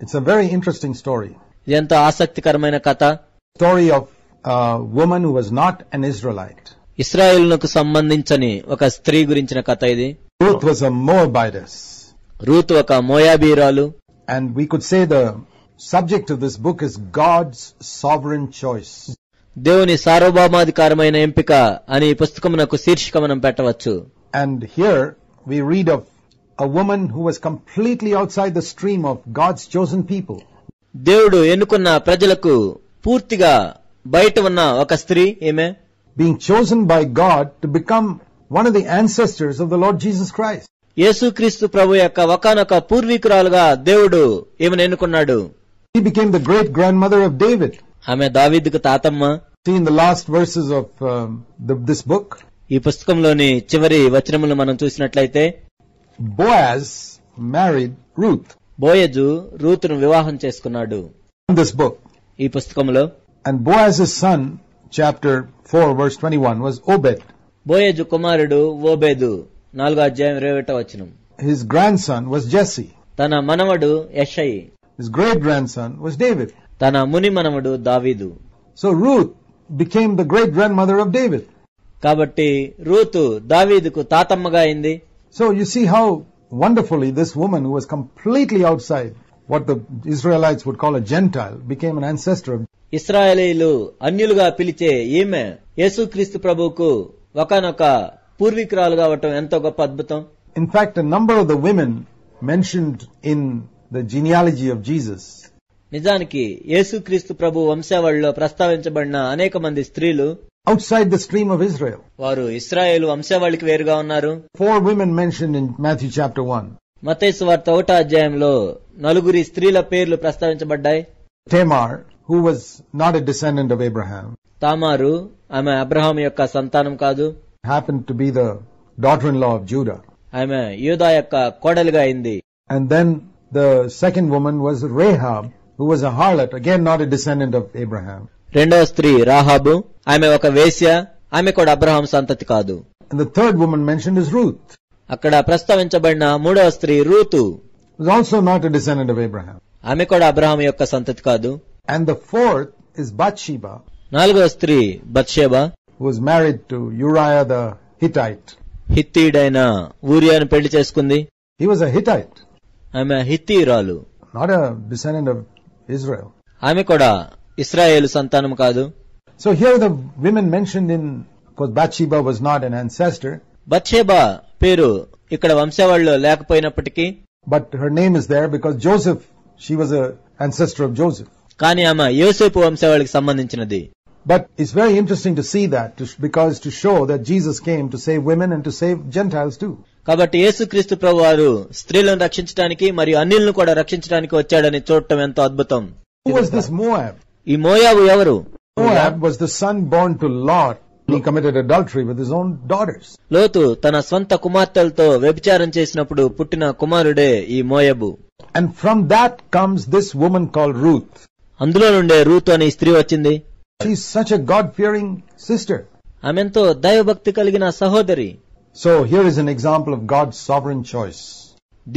It's a very interesting story. ఇదెంతో ఆసక్తికరమైన కథ. Story of a woman who was not an Israelite. ఇశ్రాయేలునకు సంబంధించని ఒక స్త్రీ గురించిన కథ ఇది. Ruth was a Moabitess. Ruth ఒక మోయాబీరాలు. And we could say the subject of this book is God's sovereign choice. దేవుని సార్వభౌమాధికారమైన ఎంపిక అని ఈ పుస్తకమునకు శీర్షిక మనం పెట్టవచ్చు. And here we read of a woman who was completely outside the stream of God's chosen people. దేవుడు ఎన్నుకున్న ప్రజలకు పూర్తిగా బయట ఉన్న ఒక స్త్రీ ఈమె. Being chosen by God to become one of the ancestors of the Lord Jesus Christ. యేసుక్రీస్తు ప్రభు యొక్క ఒకానొక పూర్వీకురాలుగా దేవుడు ఈమెను ఎన్నుకున్నాడు. She became the great grandmother of David. ఆమె దావీదుకు తాతమ్మ. See in the last verses of this book. ఈ పుస్తకంలోని చివరి వచనములు మనం చూసినట్లయితే Boaz married Ruth. బోయజు రూతును వివాహం చేసుకున్నాడు. In this book. ఈ పుస్తకంలో. And Boaz's son, chapter 4 verse 21 was Obed. Boaz కుమారుడు ఓబేదు 4వ అధ్యాయం 21వ వచనం. His grandson was Jesse. తన మనవడు యెషయి. His great grandson was David. తన ముని మనవడు దావీదు. So Ruth became the great grandmother of David. కాబట్టి రూతు దావీదుకు తాతమ్మగా అయింది. So you see how wonderfully this woman who was completely outside what the Israelites would call a Gentile became an ancestor of. ఇశ్రాయేలీయులు అన్యులుగా పిలిచే ఈమె యేసుక్రీస్తు ప్రభువుకు ఒకానొక పూర్వీకురాలుగా అవటం ఎంతో గొప్ప అద్భుతం. In fact, a number of the women mentioned in the genealogy of Jesus. నిజానికి యేసుక్రీస్తు ప్రభు వంశావళిలో ప్రస్తావించబడిన అనేక మంది స్త్రీలు outside the stream of Israel. వారు ఇశ్రాయేలు వంశావళికి వేరుగా ఉన్నారు. 4 women mentioned in Matthew chapter 1. మత్తయి సువార్త 1వ అధ్యాయంలో 4 స్త్రీల పేర్లు ప్రస్తావించబడ్డాయి. Tamar, who was not a descendant of Abraham. తామారు ఆమె అబ్రహాము యొక్క సంతానం కాదు. Happened to be the daughter-in-law of Judah. ఆమె యూదా యొక్క కోడలిగా అయింది. And then the second woman was Rahab, who was a harlot, again not a descendant of Abraham. రెండవ స్త్రీ రాహాబు, ఆమె ఒక వేశ్య, ఆమె కూడా అబ్రహాం సంతతి కాదు. And the third woman mentioned is Ruth. అక్కడ ప్రస్తావించబడిన మూడవ స్త్రీ Ruth, was also not a descendant of Abraham. ఆమె కూడా అబ్రహాం యొక్క సంతతి కాదు. And the fourth is Bathsheba. నాలుగవ స్త్రీ Bathsheba, who was married to Uriah the Hittite. హిత్తీయుడైన ఊరియాను పెళ్లి చేసుకుంది. He was a Hittite. ఆమె హిత్తీయురాలు, not a descendant of Israel. ఆమె కూడా ఇశ్రాయేలు సంతానం కాదు. So here the women mentioned in, because Bathsheba was not an ancestor. Bathsheba పేరు ఇక్కడ వంశావళిలో లేకపోయినప్పటికీ, but her name is there because Joseph, she was a ancestor of Joseph. కానీ ఆమె యోసేపు వంశావళికి సంబంధించినది. But it's very interesting to see that, because to show that Jesus came to save women and to save Gentiles too. కాబట్టి యేసుక్రీస్తు ప్రభు వారు స్త్రీలను రక్షించడానికి మరియు అన్యులను కూడా రక్షించడానికి వచ్చాడని చూడటం ఎంతో అద్భుతం. Who was this Moab? ఈ మోయాబు ఎవరు? Moab was the son born to Lot. He committed adultery with his own daughters. లోతు తన స్వంత కుమార్తెలతో వ్యభిచారం చేసినప్పుడు పుట్టిన కుమారుడే ఈ మోయాబు. And from that comes this woman called Ruth. అందులో నుండే రూతు అనే స్త్రీ వచ్చింది. She is such a God-fearing sister. ఆమెంతో దైవభక్తి కలిగిన సహోదరి. So here is an example of God's sovereign choice.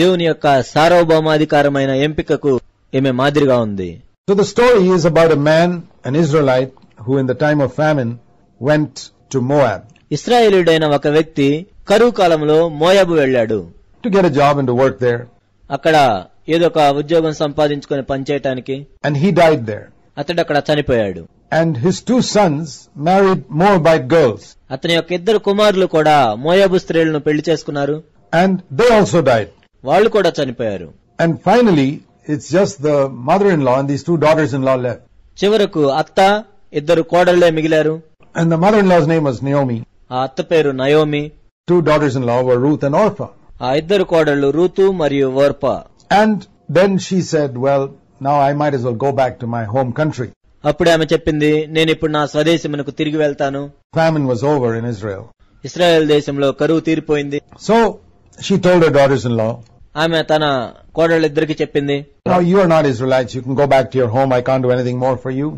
దేవుని యొక్క సార్వభౌమాధికారమైన ఎంపికకు ఈమె మాదిరిగా ఉంది. So the story is about a man, an Israelite, who in the time of famine went to Moab. ఇశ్రాయేలీయుడైన ఒక వ్యక్తి కరువు కాలంలో మోయాబు వెళ్ళాడు. To get a job and to work there. అక్కడ ఏదో ఒక ఉద్యోగం సంపాదించుకుని పనిచేయటానికి. And he died there. అతడు అక్కడ చనిపోయాడు. And his 2 sons married Moabite girls. అతని యొక్క 2 కుమారులు కూడా మోయాబు స్త్రీలను పెళ్లి చేసుకున్నారు. And they also died. వాళ్ళు కూడా చనిపోయారు. And finally, it's just the mother-in-law and these 2 daughters-in-law left. చివరకు అత్త, 2 కోడళ్లే మిగిలారు. And the mother-in-law's name was Naomi. ఆ అత్త పేరు Naomi. 2 daughters-in-law were Ruth and Orpah. ఆ 2 కోడళ్లు రూతు మరియు Orpah. And then she said, well, now I might as well go back to my home country. అప్పుడే ఆమె చెప్పింది, నేను ఇప్పుడు నా స్వదేశమునకు తిరిగి వెళ్తాను. Famine was over in Israel. Israel దేశంలో కరువు తీరిపోయింది. So she told her daughters-in-law, ఆమె తన కోడళ్ళిద్దరికి చెప్పింది, now you are not Israelites, you can go back to your home, I can't do anything more for you.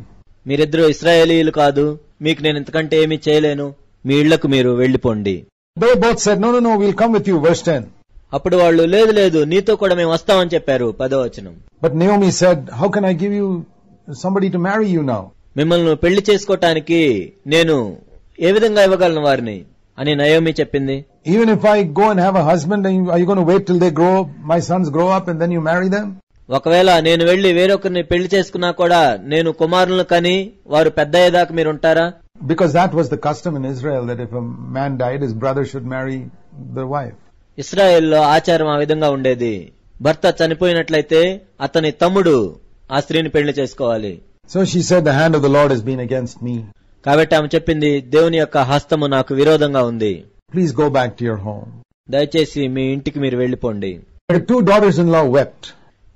మీరిద్దరూ ఇశ్రాయేలీయులు కాదు, మీకు నేను ఇంతకంటే ఏమీ చేయలేను, మీ ఇళ్లకు మీరు వెళ్లిపోండి. They both said, no, we'll come with you. Verse 10. అప్పుడు వాళ్ళు లేదు లేదు నీతో కూడా మేము వస్తామని చెప్పారు. 10వ వచనం. But Naomi said, how can I give you somebody to marry you now? మిమ్మల్ని పెళ్లి చేసుకోవటానికి నేను ఏ విధంగా ఇవ్వగలను వారిని అని నయోమి చెప్పింది. Even if I go and have a husband, are you going to wait till they grow up, my sons grow up and then you marry them? ఒకవేళ నేను వెళ్లి వేరొకరిని పెళ్లి చేసుకున్నా కూడా నేను కుమారులను కని వారు పెద్ద అయ్యేదాకా మీరు ఉంటారా? Because that was the custom in Israel, that if a man died, his brother should marry the wife. ఇశ్రాయేల్లో ఆచారం ఆ విధంగా ఉండేది. భర్త చనిపోయినట్లయితే అతని తమ్ముడు ఆ స్త్రీని పెళ్లి చేసుకోవాలి. So she said, the hand of the Lord has been against me. కాబట్టి ఆమె చెప్పింది, దేవుని యొక్క హస్తము నాకు విరోధంగా ఉంది. Please go back to your home. దయచేసి మీ ఇంటికి మీరు వెళ్లిపోండి. Her two daughters-in-law wept.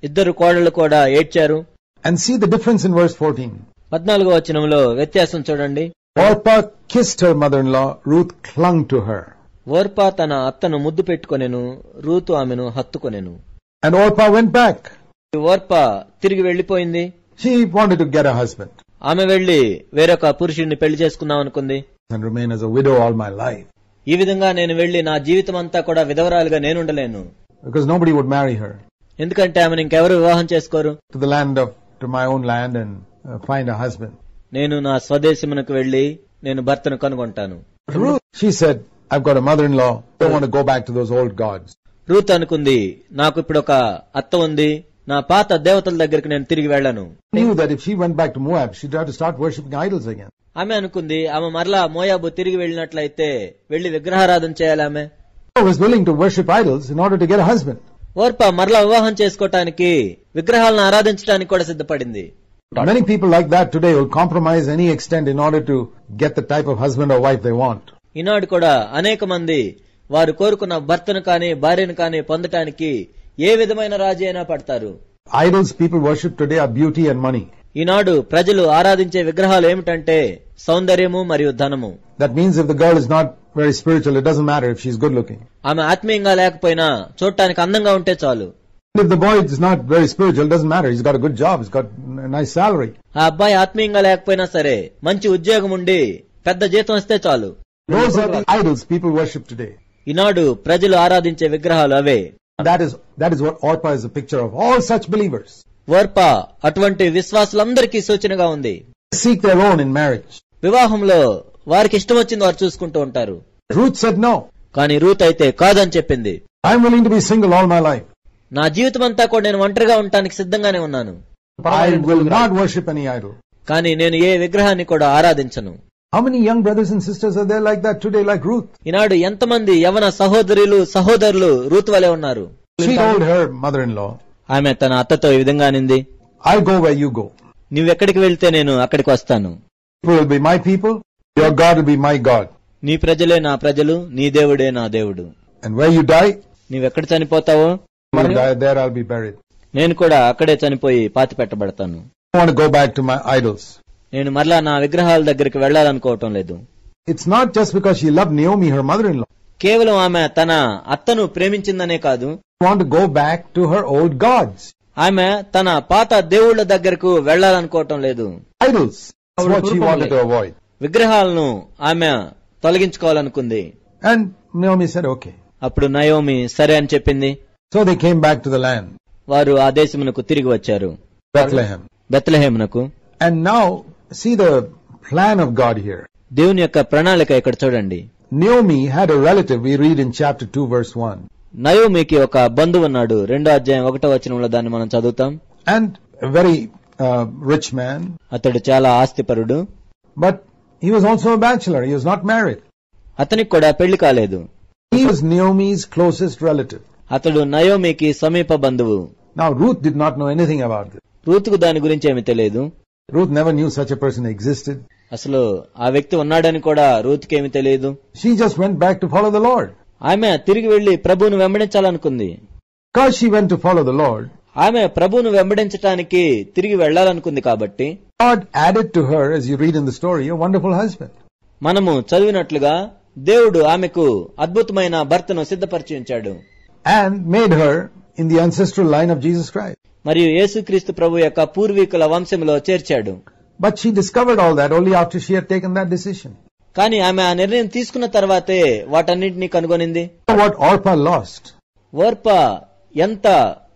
ఇద్దరు కోడళ్లు కూడా ఏడ్చారు. And see the difference in verse 14. 14వ వచనంలో వ్యత్యాసం చూడండి. Orpah kissed her mother-in-law, Ruth clung to her. Orpah తన అత్తను ముద్దు పెట్టుకొనెను, రూతు ఆమెను హత్తుకొనెను. And Orpah went back. Orpah తిరిగి వెళ్లిపోయింది. She wanted to get a husband. ఆమె వెళ్లి వేరొక పురుషుడిని పెళ్లి చేసుకుందాం అనుకుంది. And remain as a widow all my life. ఈ విధంగా నేను వెళ్లి నా జీవితం అంతా కూడా విధవరాలుగా నేనుండలేను. Because nobody would marry her. ఎందుకంటే ఆమెను ఇంకెవరు వివాహం చేసుకోరు. To my own land and find a husband. నేను నా స్వదేశమునకు వెళ్లి నేను భర్తను కనుగొంటాను. Ruth, she said, I've got a mother-in-law. I don't want to go back to those old gods. Ruth అనుకుంది, నాకు ఇప్పుడు ఒక అత్త ఉంది, నా పాత దేవతల దగ్గరికి నేను తిరిగి వెళ్లను. Knew that if she went back to Moab, she'd have to start worshipping idols again. ఆమె అనుకుంది, ఆమె మరలా మోయాబు తిరిగి వెళ్లినట్లయితే వెళ్లి విగ్రహారాధన చేయాలి. ఆమె was willing to worship idols in order to get a husband. Orpah మరలా వివాహం చేసుకోవటానికి విగ్రహాలను ఆరాధించడానికి కూడా సిద్ధపడింది. Many people like that today will compromise any extent in order to get the type of husband or wife they want. ఈనాడు కూడా అనేక మంది వారు కోరుకున్న భర్తను కానీ భార్యను కానీ పొందటానికి ఏ విధమైన రాజీ అయినా పడతారు. Idols people worship today are beauty and money. ఈనాడు ప్రజలు ఆరాధించే విగ్రహాలు ఏమిటంటే సౌందర్యము మరియు ధనము. That means if the girl is not very spiritual, it doesn't matter if she's good looking. ఆమె ఆత్మీయంగా లేకపోయినా చూడటానికి అందంగా ఉంటే చాలు. If the boy is not very spiritual, it doesn't matter. He's got a good job. He's got a nice salary. ఆ అబ్బాయి ఆత్మీయంగా లేకపోయినా సరే మంచి ఉద్యోగం ఉండి పెద్ద జీతం వస్తే చాలు. Those are the idols people worship today. ఈనాడు ప్రజలు ఆరాధించే విగ్రహాలు అవే. That is what Orpah is a picture of. All such believers. Orpah అటువంటి విశ్వాసులందరికీ సూచనగా ఉంది. Seek their own in marriage. వివాహంలో వారికి ఇష్టం వచ్చింది వారు చూసుకుంటూ ఉంటారు. Ruth said no. కానీ రూత్ అయితే కాదని చెప్పింది. I'm willing to be single all my life. నా జీవితం అంతా కూడా నేను ఒంటరిగా ఉండటానికి సిద్ధంగానే ఉన్నాను. I will not worship any idol. కానీ నేను ఏ విగ్రహాన్ని కూడా ఆరాధించను. How many young brothers and sisters are there like that today, like Ruth? ఈనాడు ఎంతమంది యవన సహోదరులు రూత్ వలె ఉన్నారు. She told her mother-in-law, ఆమె తన అత్తతో ఈ విధంగా అనింది, I'll go where you go. నువ్వెక్కడికి వెళ్తే నేను అక్కడికి వస్తాను. People will be my people, your God will be my God. నీ ప్రజలే నా ప్రజలు, నీ దేవుడే నా దేవుడు. And where you die, నీవెక్కడ చనిపోతావో there I'll be buried. నేను కూడా అక్కడే చనిపోయి పాతి పెట్టబడతాను. I want to go back to my idols. నేను మరలా నా విగ్రహాల దగ్గరికి వెళ్లాలనుకోవటం లేదు. It's not just because she loved Naomi, her mother-in-law. కేవలం ఆమె తన అత్తను ప్రేమించిందనే కాదు, She wanted to go back to her old gods. ఆమె తన పాత దేవుళ్ల దగ్గరకు వెళ్లాలనుకోవటం లేదు. Idols. That's what she wanted to avoid. విగ్రహాలను ఆమె తొలగించుకోవాలనుకుంది. And Naomi said, okay. అప్పుడు నయోమి సరే అని చెప్పింది. So they came back to the land. వారు ఆ దేశమునకు తిరిగి వచ్చారు, Bethlehem. బెత్లెహేమునకు. And now, see the plan of God here. దేవుని యొక్క ప్రణాళిక ఇక్కడ చూడండి. Naomi had a relative, we read in chapter 2 verse 1. నయోమికి ఒక బంధువు ఉన్నాడు. 2వ అధ్యాయం 1వ వచనంలో దాన్ని మనం చదువుతాం. And a very rich man. అతడు చాలా ఆస్తిపరుడు. But he was also a bachelor. He was not married. అతనికి కూడా పెళ్లి కాలేదు. He was Naomi's closest relative. అతడు నయోమికి సమీప బంధువు. Now Ruth did not know anything about this. రూతుకు దాని గురించి ఏమీ తెలియదు. Ruth never knew such a person existed. అసలు ఆ వ్యక్తి ఉన్నాడని కూడా రూతుకేమీ తెలియదు. She just went back to follow the Lord. ఆమె తిరిగి వెళ్లి ప్రభువును వెంబడించాలనుకుంది. Because she went to follow the Lord, ఆమె ప్రభువును వెంబడించటానికి తిరిగి వెళ్లాలనుకుంది కాబట్టి God added to her, as you read in the story, a wonderful husband. మనము చదివినట్లుగా దేవుడు ఆమెకు అద్భుతమైన భర్తను సిద్ధపరిచి ఉంచాడు. And made her in the ancestral line of Jesus Christ. మరియు యేసుక్రీస్తు ప్రభు యొక్క పూర్వీకుల వంశంలో చేర్చాడు. But she discovered all that only after she had taken that decision. కానీ ఆమె ఆ నిర్ణయం తీసుకున్న తర్వాతే వాటన్నింటినీ కనుగొనింది. What Orpah lost. ఓర్ప ఎంత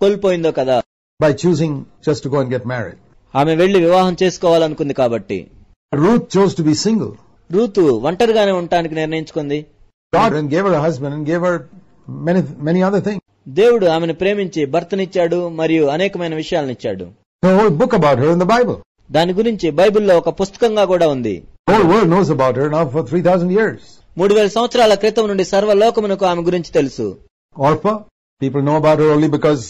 కోల్పోయిందో కదా, by choosing just to go and get married. ఆమె వెళ్లి వివాహం చేసుకోవాలనుకుంది కాబట్టి. Ruth chose to be single. Ruth ఒంటరిగానే ఉండటానికి నిర్ణయించుకుంది. God gave her a husband and gave her many other things. దేవుడు ఆమెను ప్రేమించి భర్తనిచ్చాడు మరియు అనేకమైన విషయాలనిచ్చాడు. The whole book about her in the Bible. దాని గురించి బైబిల్లో ఒక పుస్తకంగా కూడా ఉంది. The whole world knows about her now for 3,000 years. 3000 సంవత్సరాల క్రితం నుండి సర్వలోకమునకు ఆమె గురించి తెలుసు. Orpah, people know about her only because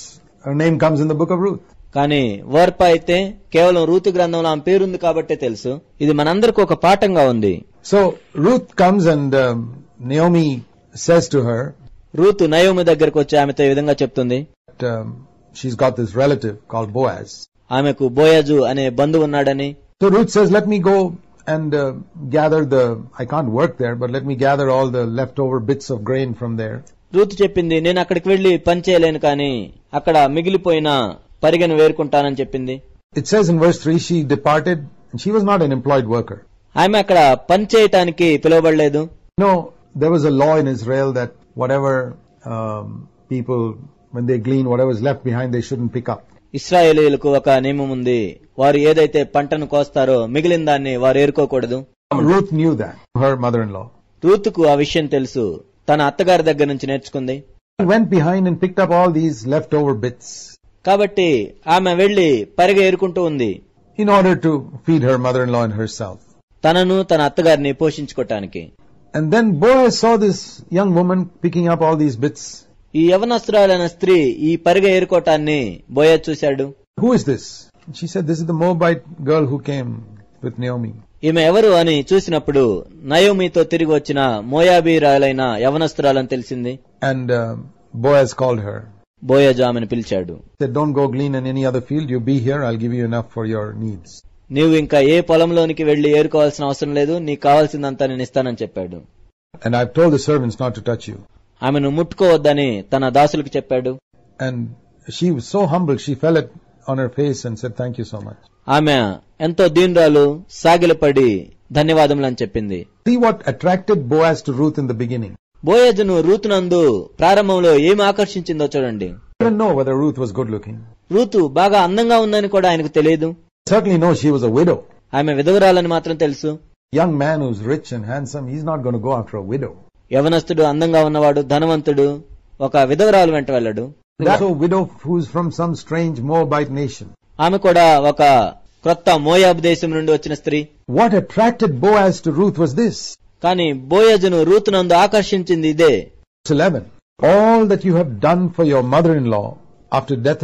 her name comes in the book of Ruth. కానీ ఓర్ప అయితే కేవలం రూతు గ్రంథంలో ఆమె పేరుంది కాబట్టే తెలుసు. ఇది మనందరికీ ఒక పాఠంగా ఉంది. So Ruth comes and Naomi says to her, Ruth Naomi దగ్గరకు వచ్చి ఆమెతో ఈ విధంగా చెప్తుంది. She's got this relative called Boaz. ఆమెకు బోయజు అనే బంధువు ఉన్నాడని. So Ruth says, let me go and gather I can't work there, but let me gather all the leftover bits of grain from there. Ruth చెప్పింది, నేను అక్కడికి వెళ్లి పని చేయలేను, కానీ అక్కడ మిగిలిపోయిన పరిగెను వేరుకుంటానని చెప్పింది. It says in verse 3, she departed and she was not an employed worker. ఆమె అక్కడ పని చేయటానికి పిలువబడలేదు. No, there was a law in Israel that whatever people, when they glean, whatever is left behind, they shouldn't pick up. ఇశ్రాయేలీయులకు ఒక నియమం ఉంది, వారు ఏదైతే పంటను కోస్తారో మిగిలిన దాన్ని వారు ఏరుకోకూడదు. Ruth knew that, her mother-in-law. రూతుకు ఆ విషయం తెలుసు, తన అత్తగారి దగ్గర నుంచి నేర్చుకుంది. She went behind and picked up all these leftover bits. కాబట్టి ఆమె వెళ్లి పరిగ ఏరుకుంటూ ఉంది. In order to feed her mother-in-law and herself. తనను తన అత్తగారిని పోషించుకోవటానికి. And then Boaz saw this young woman picking up all these bits. ఈ యవనస్తురాలైన స్త్రీ ఈ పరిగ ఏరుకోవటాన్ని బోయజ్ చూశాడు. Who is this? She said, this is the Moabite girl who came with Naomi. ఈమె ఎవరు అని చూసినప్పుడు నయోమితో తిరిగి వచ్చిన మోయాబీరాలైన యవనస్తురాలని తెలిసింది. And Boaz called her. Boaz ఆమెను పిలిచాడు. He said, don't go glean in any other field. You be here. I'll give you enough for your needs. నీవు ఇంకా ఏ పొలంలోనికి వెళ్లి ఏరుకోవాల్సిన అవసరం లేదు, నీకు కావాల్సిందంతా నేను ఇస్తానని చెప్పాడు. And I've told the servants not to touch you. ఆమెను ముట్టుకోవద్దని తన దాసులకు చెప్పాడు. And she was so humble, she fell on her face and said, thank you so much. ఆమె ఎంతో దీనురాలు, సాగిలపడి ధన్యవాదములు అని చెప్పింది. See what attracted Boaz to Ruth in the beginning. బోయజును రూతునందు ప్రారంభంలో ఏమి ఆకర్షించిందో చూడండి. He didn't know whether Ruth was good looking. Ruth బాగా అందంగా ఉందని కూడా ఆయనకు తెలియదు. Certainly know she was a widow. ఆమె విధవరాలని మాత్రం తెలుసు. Young man who's rich and handsome, he's not going to go after a widow. యవనస్తుడు, అందంగా ఉన్నవాడు, ధనవంతుడు ఒక విధవరాలు వెంట వెళ్ళడు. Also a widow who's from some strange Moabite nation. ఆమె కూడా ఒక క్రొత్త మోయాబు దేశం నుండి వచ్చిన స్త్రీ. What attracted Boaz to Ruth was this. కానీ బోయజును రూతునందు ఆకర్షించింది ఇదే. 11. All that you have done for your mother-in-law after death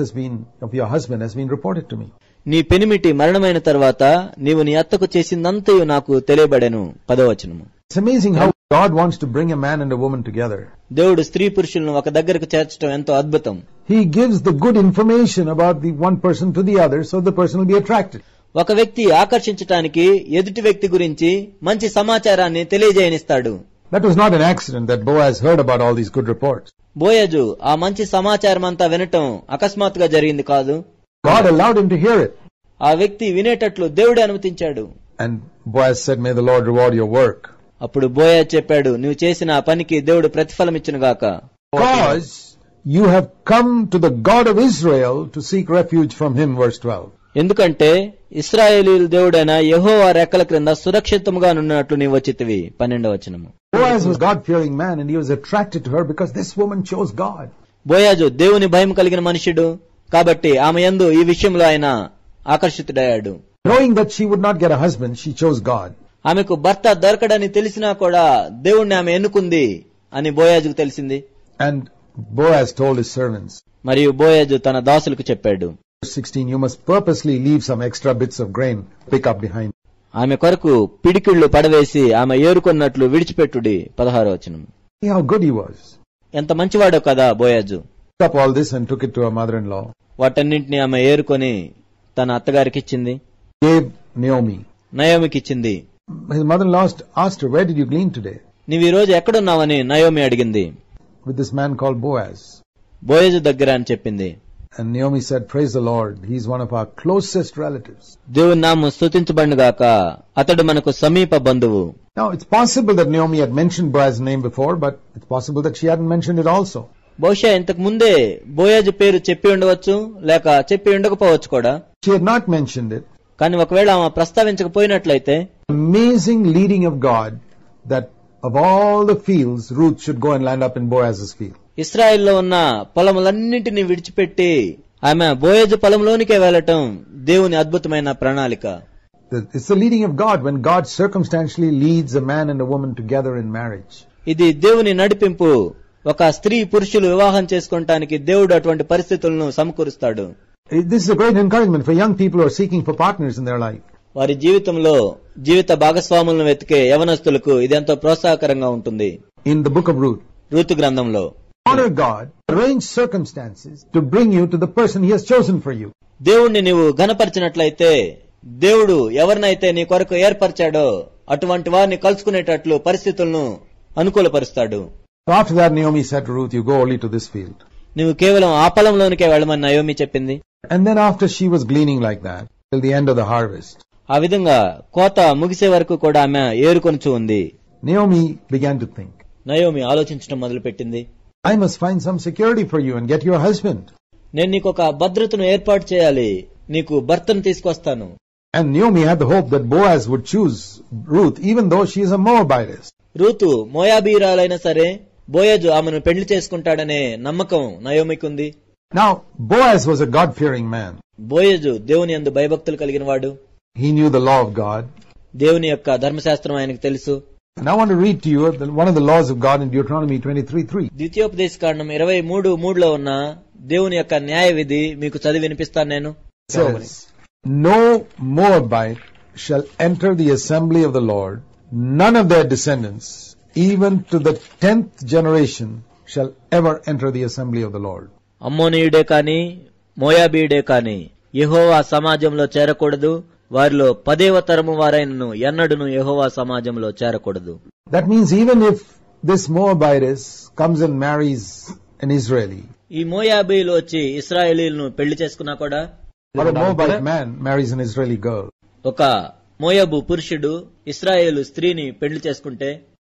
of your husband has been reported to me. నీ పెనిమిటి మరణమైన తర్వాత నీవు నీ అత్తకు చేసిందంతయు నాకు తెలియబడెను. 10వ వచనము. It's amazing how God wants to bring a man and a woman together. దేవుడు స్త్రీ పురుషులను ఒక దగ్గరకు చేర్చడం ఎంతో అద్భుతం. He gives the good information about the one person to the other, so the person will be attracted. ఒక వ్యక్తి ఆకర్షించటానికి ఎదుటి వ్యక్తి గురించి మంచి సమాచారాన్ని తెలియజేయనిస్తాడు. That was not an accident that Boaz heard about all these good reports. Boaz ఆ మంచి సమాచారం అంతా వినటం అకస్మాత్తుగా జరిగింది కాదు. God allowed him to hear it. ఆ వ్యక్తి వినేటట్లు దేవుడే అనుమతించాడు. And Boaz said, may the Lord reward your work. అప్పుడు బోయజ్ చెప్పాడు, నువ్వు చేసిన పనికి దేవుడు ప్రతిఫలం ఇచ్చునుగాక. Because you have come to the God of Israel to seek refuge from him, verse 12. ఎందుకంటే ఇశ్రాయేలీయుల దేవుడైన యెహోవా రెక్కల క్రింద సురక్షితముగా నున్నట్లు నీవు వచ్చితివి. 12వ వచనము. Boaz was God-fearing man and he was attracted to her because this woman chose God. Boaz దేవుని భయం కలిగిన మనుషుడు కాబట్టి ఆమె యందు ఈ విషయంలో ఆయన ఆకర్షితుడయ్యాడు. Knowing that she would not get a husband, she chose God. ఆమెకు భర్త దొరకడని తెలిసినా కూడా దేవుణ్ణి ఆమె ఎన్నుకుంది అని బోయజుకు తెలిసింది. And Boaz told his servants. మరియు బోయజు తన దాసులకు చెప్పాడు. 16, you must purposely leave some extra bits of grain, pick up behind. ఆమె కొరకు పిడికిళ్లు పడవేసి ఆమె ఏరుకున్నట్లు విడిచిపెట్టుడి. 16వ వచనం. See how good he was. ఎంత మంచివాడో కదా Boaz. Picked up all this and took it to her mother-in-law. వాటన్నింటినీ ఆమె ఏరుకొని తన అత్తగారికి ఇచ్చింది. Gave Naomi. నయోమికి ఇచ్చింది. His mother-in-law asked her, where did you glean today? నీవు ఈ రోజు ఎక్కడున్నావని నయోమి అడిగింది. With this man called Boaz. Boaz దగ్గర అని చెప్పింది. And Naomi said, praise the Lord, he's one of our closest relatives. దేవుని నామము స్తుతించబడుగాక, అతడు మనకు సమీప బంధువు. Now, it's possible that Naomi had mentioned Boaz's name before, but it's possible that she hadn't mentioned it also. బహుశా ఇంతకు ముందే బోయాజు పేరు చెప్పి ఉండవచ్చు, లేక చెప్పి ఉండకపోవచ్చు కూడా. She had not mentioned it. కానీ ఒకవేళ ఆమె ప్రస్తావించకపోయినట్లయితే, Amazing leading of God that of all the fields, Ruth should go and land up in Boaz's field. ఇశ్రాయేల్లో ఉన్న పొలములన్నింటినీ విడిచిపెట్టి ఆమె బోయాజు పొలంలోనికే వెళ్లటం దేవుని అద్భుతమైన ప్రణాళిక. It's the leading of God when God circumstantially leads a man and a woman together in marriage. ఇది దేవుని నడిపింపు. ఒక స్త్రీ పురుషులు వివాహం చేసుకోవటానికి దేవుడు అటువంటి పరిస్థితులను సమకూరుస్తాడు. This is a great encouragement for young people who are seeking for partners in their life. వారి జీవితంలో జీవిత భాగస్వాములను వెతికే యవనస్తులకు ఇదెంతో ప్రోత్సాహకరంగా ఉంటుంది. In the book of Ruth, Ruth గ్రంథంలో, honor God, arrange circumstances to bring you to the person He has chosen for you. దేవుణ్ణి నీవు ఘనపరిచినట్లయితే దేవుడు ఎవరినైతే నీ కొరకు ఏర్పరిచాడో అటువంటి వారిని కలుసుకునేటట్లు పరిస్థితులను అనుకూలపరుస్తాడు. After that, Naomi said to Ruth, you go only to this field. నువ్వు కేవలం ఆ పొలంలోనికే వెళ్ళమని నయోమి చెప్పింది. And then after she was gleaning like that, till the end of the harvest, ఆ విధంగా కోత ముగిసే వరకు కూడా ఆమె ఏరుకొనుచూ ఉంది. Naomi began to think, Naomi ఆలోచించడం మొదలుపెట్టింది. I must find some security for you and get you a husband. నేను నీకు ఒక భద్రతను ఏర్పాటు చేయాలి, నీకు భర్తను తీసుకొస్తాను. And Naomi had the hope that Boaz would choose Ruth even though she is a Moabitess. Ruth మోయాబీరాలైనా సరే బోయజు ఆమెను పెళ్లి చేసుకుంటాడనే నమ్మకం నయోమికి ఉంది. Now, Boaz was a God-fearing man. Boaz దేవుని యందు భయభక్తులు కలిగిన వాడు. He knew the law of God. దేవుని యొక్క ధర్మశాస్త్రం ఆయనకు తెలుసు. And I want to read to you one of the laws of God in Deuteronomy 23:3. ద్వితీయోపదేశకాండం 23:3 ఉన్న దేవుని యొక్క న్యాయ విధి మీకు చదివి వినిపిస్తాను నేను. It says, no Moabite shall enter the assembly of the Lord, none of their descendants, even to the 10th generation, shall ever enter the assembly of the Lord. అమ్మోనీయుడే కాని మోయాబీయుడే కాని యెహోవా సమాజంలో చేరకూడదు, వారిలో 10వ తరము వారైనను ఎన్నడూను యెహోవా సమాజంలో చేరకూడదు. That means even if this Moabitess comes and marries an Israeli, ఈ మోయాబీయులు వచ్చి ఇశ్రాయేలీయులను పెళ్లి చేసుకున్నా కూడా, or a Moabite man marries an Israeli girl, ఒక మోయాబు పురుషుడు ఇశ్రాయేలు స్త్రీని పెళ్లి చేసుకుంటే,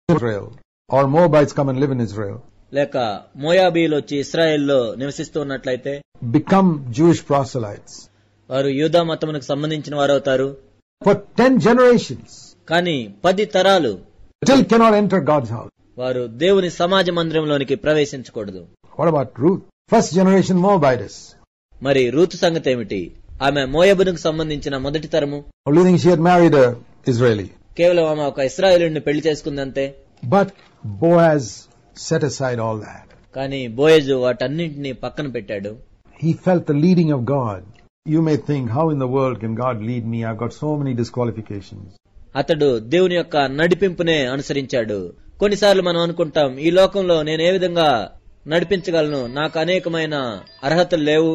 Israel, or Moabites come and live in Israel, లేక మోయాబీయులు వచ్చి ఇశ్రాయేల్లో నివసిస్తూ ఉన్నట్లయితే, become Jewish proselytes. వారు యూదా మతమునకు సంబంధించిన వారవుతారు. For 10 generations, కానీ 10 తరాలు still cannot enter God's house. వారు దేవుని సమాజ మందిరంలోనికి ప్రవేశించకూడదు. What about Ruth? First generation Moabitess. మరి రూతు సంగతి ఏమిటి? ఆమె మోయాబునకు సంబంధించిన మొదటి తరము. Only thing she had married a Israeli. కేవలం ఆమె ఒక ఇశ్రాయేలుని పెళ్లి చేసుకుందంతే. But Boaz set aside all that. కానీ బోయజు వాటన్నింటినీ పక్కన పెట్టాడు. He felt the leading of God. You may think, how in the world can God lead me? I've got so many disqualifications. అతడు దేవుని యొక్క నడిపింపునే అనుసరించాడు. కొన్నిసార్లు మనం అనుకుంటాం, ఈ లోకంలో నేను ఏ విధంగా నడిపించగలను, నాకు అనేకమైన అర్హతలు లేవు.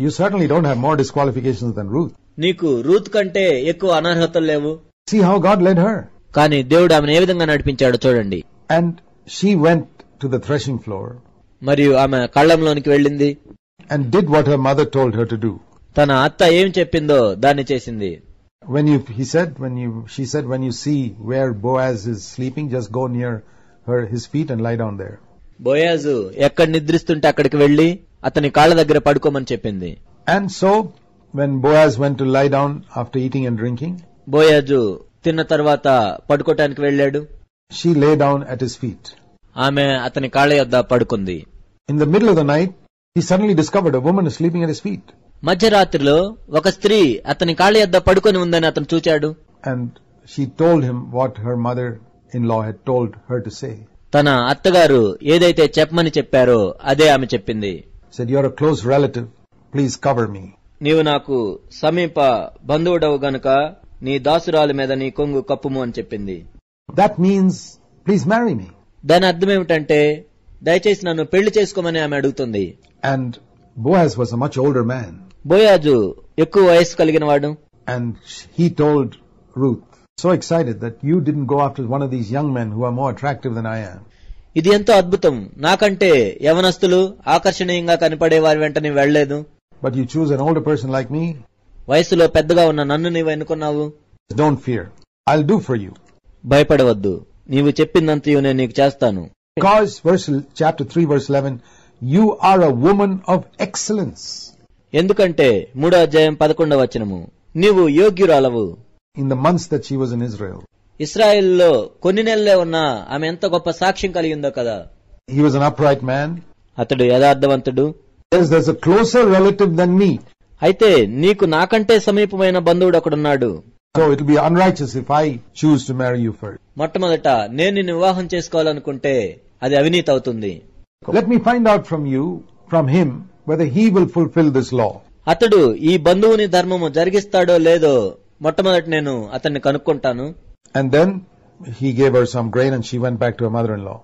You certainly don't have more disqualifications than Ruth. నీకు రూత్ కంటే ఎక్కువ అనర్హతలు లేవు. See how God led her. కానీ దేవుడు ఆమెను ఏ విధంగా నడిపించాడో చూడండి. And she went to the threshing floor మరియు ఆమె కళ్ళంలోనికి వెళ్ళింది. and did what her mother told her to do. తన అత్త ఏం చెప్పిందో దాన్ని చేసింది. She said, when you see where Boaz is sleeping, just go near his feet and lie down there. బోయాజు ఎక్కడ నిద్రిస్తుంటే అక్కడికి వెళ్లి అతని కాళ్ళ దగ్గర పడుకోమని చెప్పింది. And so, when Boaz went to lie down after eating and drinking, బోయాజు తిన్న తర్వాత పడుకోటానికి వెళ్ళాడు. she lay down at his feet. ఆమె అతని కాళ్ళ యొద్ద పడుకుంది. In the middle of the night, he suddenly discovered a woman is sleeping at his feet. మధ్యరాత్రిలో ఒక స్త్రీ అతని కాళ్ళ యొద్ద పడుకొని ఉందని అతను చూచాడు. And she told him what her mother-in-law had told her to say. తన అత్తగారు ఏదైతే చెప్పమని చెప్పారో అదే ఆమె చెప్పింది. Said, you're a close relative, please cover me. నీవు నాకు సమీప బంధువుడవు గనుక నీ దాసురాలి మీద నీ కొంగు కప్పుము అని చెప్పింది. That means, please marry me. దాని అర్థం ఏమిటంటే, దయచేసి నన్ను పెళ్లి చేసుకోమని ఆమె అడుగుతుంది. And Boaz was a much older man. బోయాజు ఎక్కువ వయసు కలిగిన వాడు. And he told Ruth, so excited, that you didn't go after one of these young men who are more attractive than I am. ఇది ఎంతో అద్భుతం, నాకంటే యవనస్తులు ఆకర్షణీయంగా కనపడే వారి వెంట నీవు వెళ్లేదు. But you choose an older person like me. వయసులో పెద్దగా ఉన్న నన్ను నీవు ఎన్నుకున్నావు. Don't fear, I'll do for you. భయపడవద్దు, నీవు చెప్పిందంతయు నేను నీకు చేస్తాను. Because chapter 3 verse 11, You are a woman of excellence. ఎందుకంటే 3వ అధ్యాయం 11వ వచనము, నీవు యోగ్యురాలవు. In the months that she was in Israel, ఇశ్రాయేలులో కొన్ని నెలలే ఉన్నా ఆమె ఎంత గొప్ప సాక్ష్యం కలిగిందో కదా. he was an upright man. అతడు యథార్థవంతుడు. There's a closer relative than me. అయితే నీకు నాకంటే సమీపమైన బంధువుడు ఒకడున్నాడు. So it will be unrighteous if I choose to marry you first. మొట్టమొదట నేను నిన్ను వివాహం చేసుకోవాలనుకుంటే అది అవినీతి అవుతుంది. Let me find out from him, whether he will fulfill this law. అతడు ఈ బంధువుని ధర్మము జరిగిస్తాడో లేదో మొట్టమొదటి నేను అతన్ని కనుక్కుంటాను. And then he gave her some grain and she went back to her mother-in-law.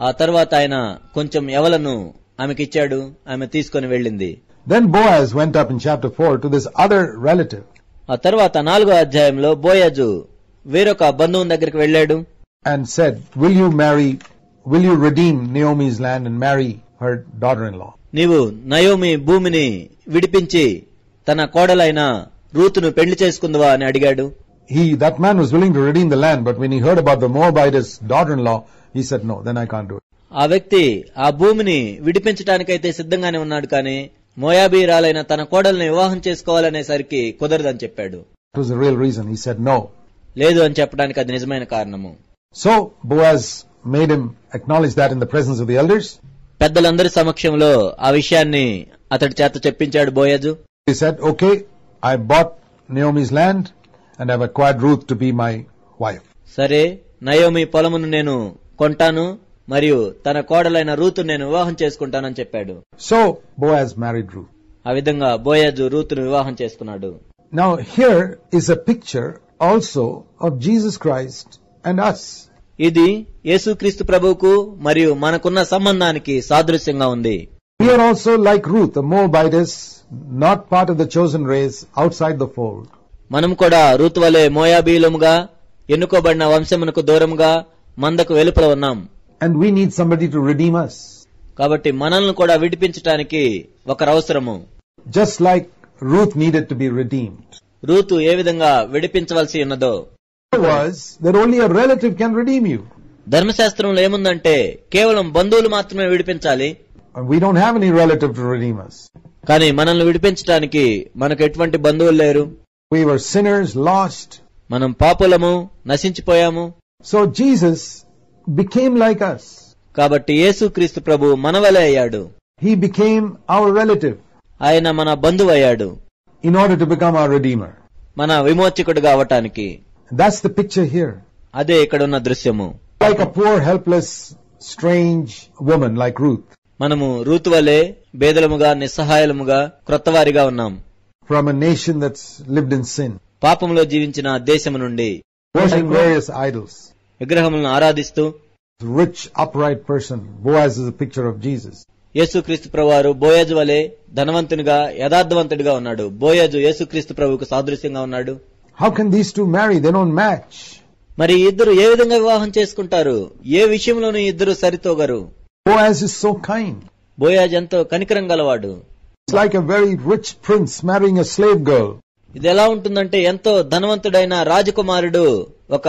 ఆ తర్వాత ఆయన కొంచెం ఎవలను ఆమెకిచ్చాడు, ఆమె తీసుకుని వెళ్ళింది. Then Boaz went up in chapter 4 to this other relative. ఆ తర్వాత 4వ అధ్యాయంలో బోయజు వేరొక బంధువుని దగ్గరికి వెళ్ళాడు. And said, will you redeem Naomi's land and marry her daughter-in-law? నీవు నయోమి భూమిని విడిపించి తన కోడలైన రూతును పెళ్లి చేసుకుందువా అని అడిగాడు. That man was willing to redeem the land, but when he heard about the Moabitess daughter-in-law, he said, no, then I can't do it. ఆ వ్యక్తి ఆ భూమిని విడిపించడానికైతే సిద్ధంగానే ఉన్నాడు, కానీ మోయాబీరాలైన తన కోడల్ని వివాహం చేసుకోవాలనేసరికి కుదరదని చెప్పాడు. That was the real reason. He said no. లేదు అని చెప్పడానికి అది నిజమైన కారణము. So Boaz made him acknowledge that in the presence of the elders. పెద్దలందరి సమక్షంలో ఆ విషయాన్ని అతడి చేత చెప్పించాడు Boaz. He said, okay, I bought Naomi's land and I've acquired Ruth to be my wife. సరే, నయోమి పొలమును నేను కొంటాను మరియు తన కోడలైన రూతు నేను వివాహం చేసుకుంటానని చెప్పాడు. So Boaz married Ruth. ఆ విధంగా బోయజు రూతును వివాహం చేసుకున్నాడు. Now here is a picture also of Jesus Christ and us. ఇది యేసుక్రీస్తు ప్రభువుకు మరియు మనకున్న సంబంధానికి సాదృశ్యంగా ఉంది. We are also like Ruth, a Moabitess, not part of the chosen race, outside the fold. మనం కూడా రూతు వలె మోయాబీలముగా ఎన్నుకోబడిన వంశమునకు దూరంగా మందకు వెలుపల ఉన్నాం. And we need somebody to redeem us. కాబట్టి మనల్ని కూడా విడిపించడానికి ఒకరు అవసరము. Just like Ruth needed to be redeemed. Ruth ఏ విధంగా విడిపించవలసి ఉన్నదో. Was that only a relative can redeem you. ధర్మశాస్త్రంలో ఏముందంటే కేవలం బంధువులు మాత్రమే విడిపించాలి. We don't have any relative to redeem us. కానీ మనల్ని విడిపించడానికి మనకు ఎటువంటి బంధువులు లేరు. We were sinners, lost. మనం పాపులము, నశించిపోయాము. So Jesus became like us. కాబట్టి యేసుక్రీస్తు ప్రభు మనవలే అయ్యాడు. He became our relative. ఆయన మన బంధువు అయ్యాడు. In order to become our redeemer. మన విమోచకుడుగా అవటానికి. That's the picture here. అదే ఇక్కడున్న దృశ్యము. Like a poor, helpless, strange woman like Ruth. మనము రూతు వలె బేదలముగా, నిస్సహాయలముగా, క్రొత్తవారిగా ఉన్నాం. From a nation that's lived in sin. పాపంలో జీవించిన దేశము నుండి. Worshiping various idols. విగ్రహములను ఆరాధిస్తూ. Rich, upright person. Boaz is a picture of Jesus. యేసుక్రీస్తు ప్రభువారు బోయజు వలె ధనవంతునిగా, యథార్థవంతుడిగా ఉన్నాడు. బోయజు యేసుక్రీస్తు ప్రభువుకు సాదృశ్యంగా ఉన్నాడు. How can these two marry? They don't match. మరి ఇద్దరు ఏ విధంగా వివాహం చేసుకుంటారు? ఏ విషయంలోనూ ఇద్దరు సరితోగరు. Boaz is so kind. Boaz ఎంతో కనికరం గలవాడు. It's like a very rich prince marrying a slave girl. ఇది ఎలా ఉంటుందంటే ఎంతో ధనవంతుడైన రాజకుమారుడు ఒక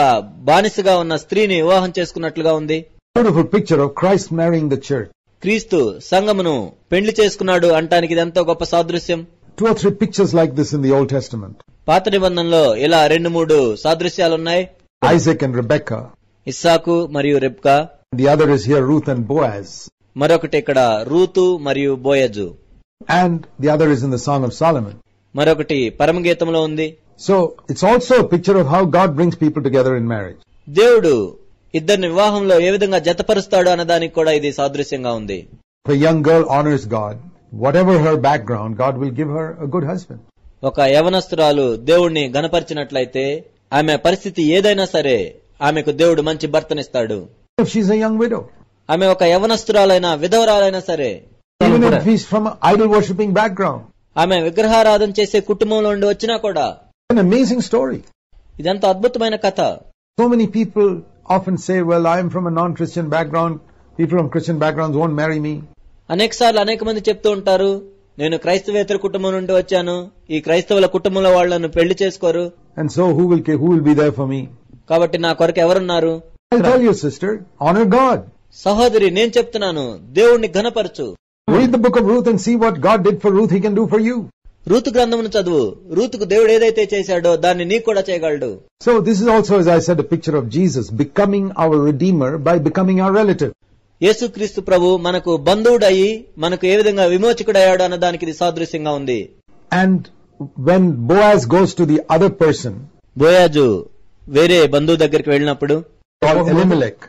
బానిసగా ఉన్న స్త్రీని వివాహం చేసుకున్నట్లుగా ఉంది. Beautiful picture of Christ marrying the church. క్రీస్తు సంఘమును పెండ్లి చేసుకున్నాడు అంటానికి ఇది ఎంతో గొప్ప సాదృశ్యం. 2 or 3 pictures like this in the Old Testament. పాత నిబంధనలో ఇలా 2-3 సాదృశ్యాలున్నాయి. Isaac and Rebekah. ఇస్సాకు మరియు Rebekah. The other is here Ruth and Boaz. మరొకటి ఇక్కడ రూతు మరియు Boaz. And the other is in the Song of Solomon. మరొకటి పరమగీతంలో ఉంది. So it's also a picture of how God brings people together in marriage. దేవుడు ఇద్దరిని వివాహంలో ఏ విధంగా జతపరుస్తాడు అన్నదానికి కూడా ఇది సాదృశ్యంగా ఉంది. If a young girl honors God, whatever her background, God will give her a good husband. ఒక యవనస్తురాలు దేవుణ్ణి గణపరిచినట్లయితే ఆమె పరిస్థితి ఏదైనా సరే ఆమెకు దేవుడు మంచి భర్తనిస్తాడు. If she's a young widow. ఆమె ఒక యవనస్తురాలైనా విధవరాలైనా సరే. Even if he's from an idol worshipping background. ఆమె విగ్రహారాధన చేసే కుటుంబంలో నుండి వచ్చినా కూడా. An amazing story. ఇదంతా అద్భుతమైన కథ. So many people often say, well, I am from a non-Christian background. People from Christian backgrounds won't marry me. అనేకసార్లు అనేక మంది చెప్తూ ఉంటారు, నేను క్రైస్తవేతర కుటుంబం నుండి వచ్చాను, ఈ క్రైస్తవుల కుటుంబంలో వాళ్లను పెళ్లి చేసుకోరు. And so who will be there for me? కాబట్టి నా కొరకు ఎవరున్నారు? I'll tell you, sister, honor God. సహోదరి, నేను చెప్తున్నాను, దేవుణ్ణి ఘనపరచు. Read the book of Ruth and see what God did for Ruth, He can do for you. Ruth గ్రంథమును చదువు. రూతుకు దేవుడు ఏదైతే చేశాడో దాన్ని నీకు కూడా చేయగలడు. So this is also, as I said, a picture of Jesus becoming our Redeemer by becoming our relative. యేసుక్రీస్తు ప్రభు మనకు బంధువుడయి మనకు ఏ విధంగా విమోచకుడయ్యాడు అన్న దానికి ఇది సాదృశ్యంగా ఉంది. And when Boaz goes to the other person, బోయాజు వేరే బంధువు దగ్గరికి వెళ్ళినప్పుడు called Elimelech,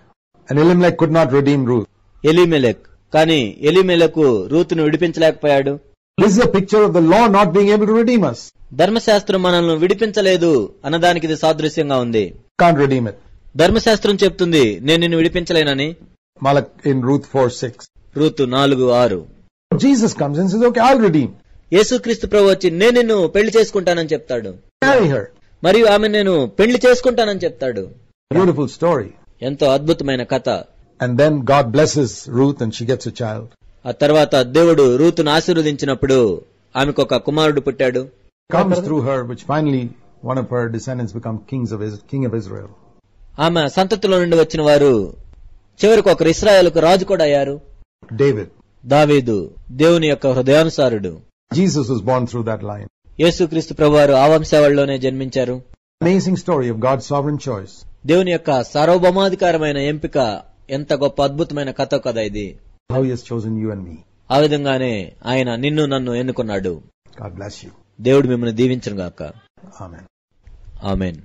and Elimelech could not redeem Ruth. ఎలీమెలెక్, కానీ ఎలీమెలకు రూతును విడిపించలేకపోయాడు. This is a picture of the law not being able to redeem us. ధర్మశాస్త్రం మనల్ని విడిపించలేదు అన్నదానికి ఇది సాదృశ్యంగా ఉంది. Can't redeem it. ధర్మశాస్త్రం చెప్తుంది నేను నిన్ను విడిపించలేనని. Malak in Ruth 4:6. Ruth 4:6. Jesus comes and says, okay, I'll redeem. యేసుక్రీస్తు ప్రభు వచ్చి నేను నిన్ను పెళ్లి చేసుకుంటానని చెప్తాడు. Marry her. మరియు ఆమె నేను పెళ్లి చేసుకుంటానని చెప్తాడు. Beautiful story. ఎంతో అద్భుతమైన కథ. And then God blesses Ruth and she gets a child. ఆ తర్వాత దేవుడు రూతును ఆశీర్వదించినప్పుడు ఆమెకు ఒక కుమారుడు పుట్టాడు. Comes through her, which finally one of her descendants become king of Israel. ఆమె సంతతిలో నుండి వచ్చిన వారు చివరికి ఒకరు ఇశ్రాయేలుకు రాజు కూడా అయ్యారు. David. దావీదు దేవుని యొక్క హృదయానుసారుడు. Jesus was born through that line. యేసుక్రీస్తు ప్రభువారు ఆ వంశావళిలోనే జన్మించారు. Amazing story of God's sovereign choice. దేవుని యొక్క సార్వభౌమాధికారమైన ఎంపిక ఎంత గొప్ప అద్భుతమైన కథ కదా ఇది. How He has chosen you and me. ఆ విధంగానే ఆయన నిన్ను నన్ను ఎన్నుకున్నాడు. God bless you. దేవుడు మిమ్మల్ని దీవించును గాక. Amen. ఆమేన్.